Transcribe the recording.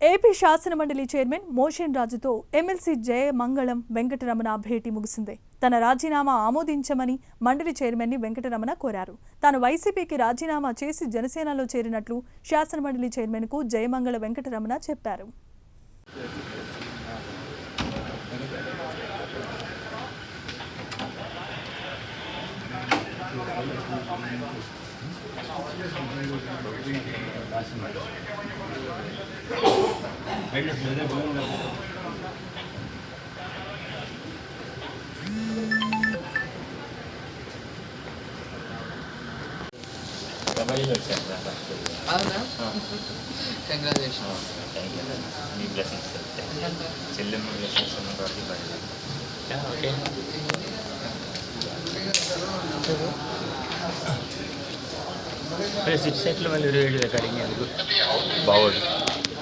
AP శాసనమండలి chairman motion రాజుతో MLC జయమంగళం వెంకటరమణ భేటీ ముగిసింది. తన రాజీనామా ఆమోదించమని మండలి చైర్మన్ని వెంకటరమణ కోరారు. తాను వైసీపీకి రాజీనామా చేసి జనసేనలో చేరినట్లు శాసనమండలి చైర్మన్కు జయమంగళ వెంకటరమణ చెప్పారు. సిట్ సెట్లు మళ్ళీ రేడియో రికార్డింగ్ బాగోదు.